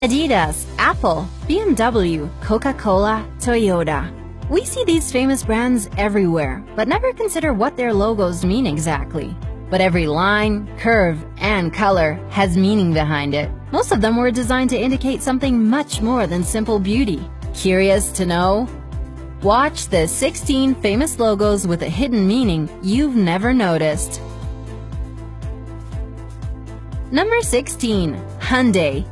Adidas, Apple, BMW, Coca-Cola, Toyota. We see these famous brands everywhere, but never consider what their logos mean exactly. But every line, curve, and color has meaning behind it. Most of them were designed to indicate something much more than simple beauty. Curious to know? Watch the 16 famous logos with a hidden meaning you've never noticed. Number 16. Hyundai.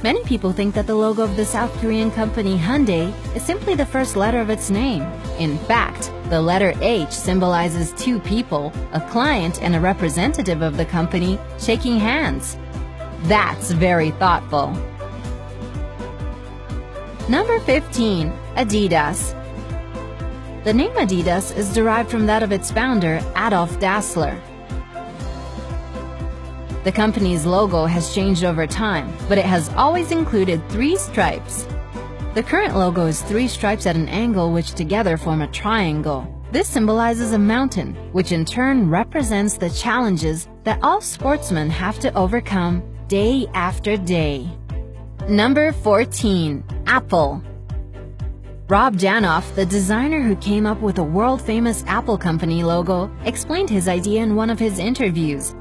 Many people think that the logo of the South Korean company Hyundai is simply the first letter of its name. In fact, the letter H symbolizes two people, a client and a representative of the company, shaking hands. That's very thoughtful. Number 15. Adidas. The name Adidas is derived from that of its founder, Adolf Dassler. The company's logo has changed over time, but it has always included 3 stripes. The current logo is 3 stripes at an angle which together form a triangle. This symbolizes a mountain, which in turn represents the challenges that all sportsmen have to overcome day after day. Number 14. Apple. Rob Janoff, the designer who came up with the world-famous Apple Company logo, explained his idea in one of his interviews.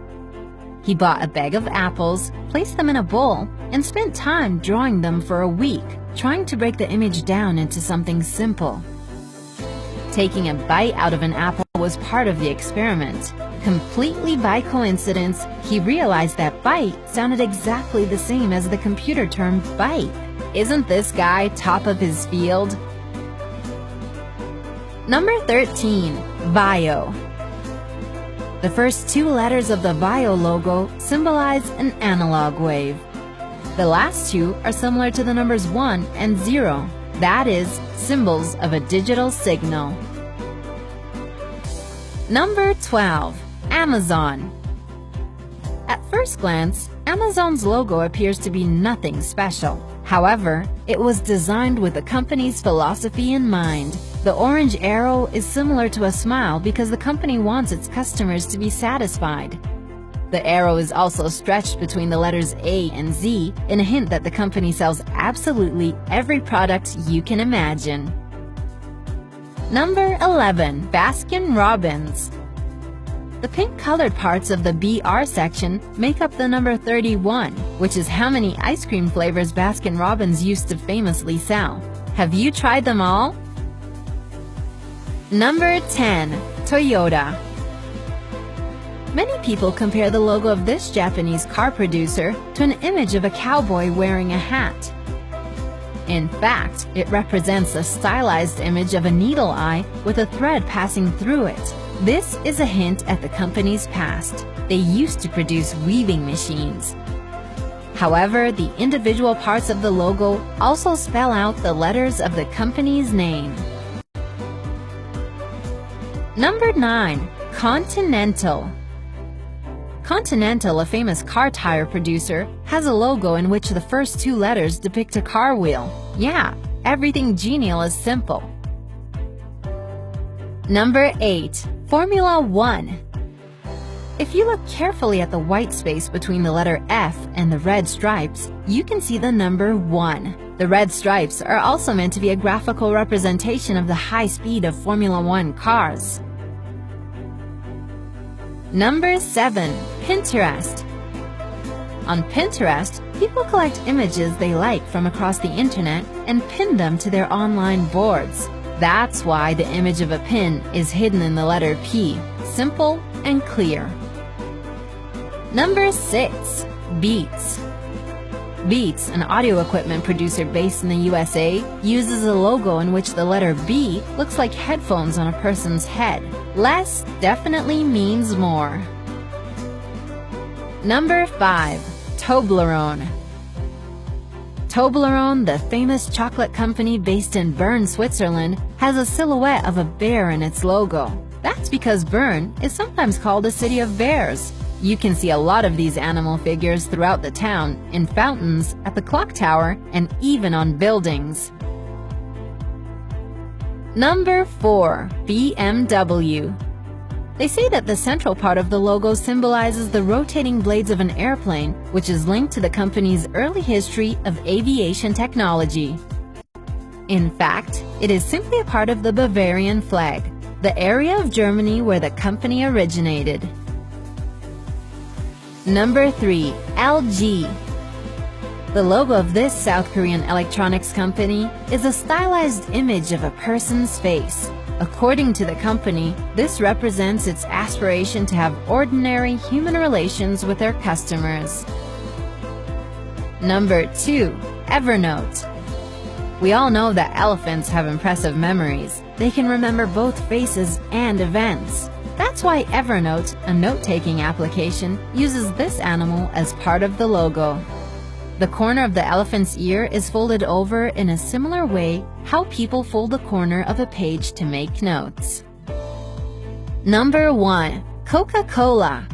He bought a bag of apples, placed them in a bowl, and spent time drawing them for a week, trying to break the image down into something simple. Taking a bite out of an apple was part of the experiment. Completely by coincidence, he realized that bite sounded exactly the same as the computer term bite. Isn't this guy top of his field? Number 13. VAIO. The first 2 letters of the VAIO logo symbolize an analog wave. The last 2 are similar to the numbers 1 and 0. That is, symbols of a digital signal. Number 12. Amazon. At first glance, Amazon's logo appears to be nothing special. However, it was designed with the company's philosophy in mind. The orange arrow is similar to a smile because the company wants its customers to be satisfied. The arrow is also stretched between the letters A and Z in a hint that the company sells absolutely every product you can imagine. Number 11. Baskin-Robbins. The pink-colored parts of the BR section make up the number 31, which is how many ice cream flavors Baskin-Robbins used to famously sell. Have you tried them all? Number 10. Toyota. Many people compare the logo of this Japanese car producer to an image of a cowboy wearing a hat. In fact, it represents a stylized image of a needle eye with a thread passing through it. This is a hint at the company's past. They used to produce weaving machines. However, the individual parts of the logo also spell out the letters of the company's name. Number 9. Continental. Continental, a famous car tire producer, has a logo in which the first 2 letters depict a car wheel. Yeah, everything genial is simple. Number 8. Formula 1. If you look carefully at the white space between the letter F and the red stripes, you can see the number 1. The red stripes are also meant to be a graphical representation of the high speed of Formula 1 cars. Number 7. Pinterest. On Pinterest, people collect images they like from across the internet and pin them to their online boards. That's why the image of a pin is hidden in the letter P. Simple and clear. Number 6. Beats. Beats, an audio equipment producer based in the USA, uses a logo in which the letter B looks like headphones on a person's head. Less definitely means more. Number 5. Toblerone. Toblerone, the famous chocolate company based in Bern, Switzerland, has a silhouette of a bear in its logo. That's because Bern is sometimes called a city of bears. You can see a lot of these animal figures throughout the town, in fountains, at the clock tower, and even on buildings. Number 4. BMW. They say that the central part of the logo symbolizes the rotating blades of an airplane, which is linked to the company's early history of aviation technology. In fact, it is simply a part of the Bavarian flag, the area of Germany where the company originated. Number 3. LG. The logo of this South Korean electronics company is a stylized image of a person's face. According to the company, this represents its aspiration to have ordinary human relations with their customers. Number 2. Evernote. We all know that elephants have impressive memories. They can remember both faces and events. That's why Evernote, a note-taking application, uses this animal as part of the logo. The corner of the elephant's ear is folded over in a similar way how people fold the corner of a page to make notes. Number 1. Coca-Cola.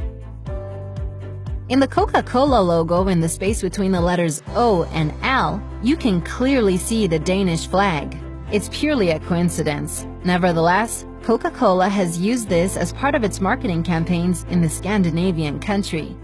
In the Coca-Cola logo, in the space between the letters O and L, you can clearly see the Danish flag. It's purely a coincidence. Nevertheless, Coca-Cola has used this as part of its marketing campaigns in the Scandinavian country.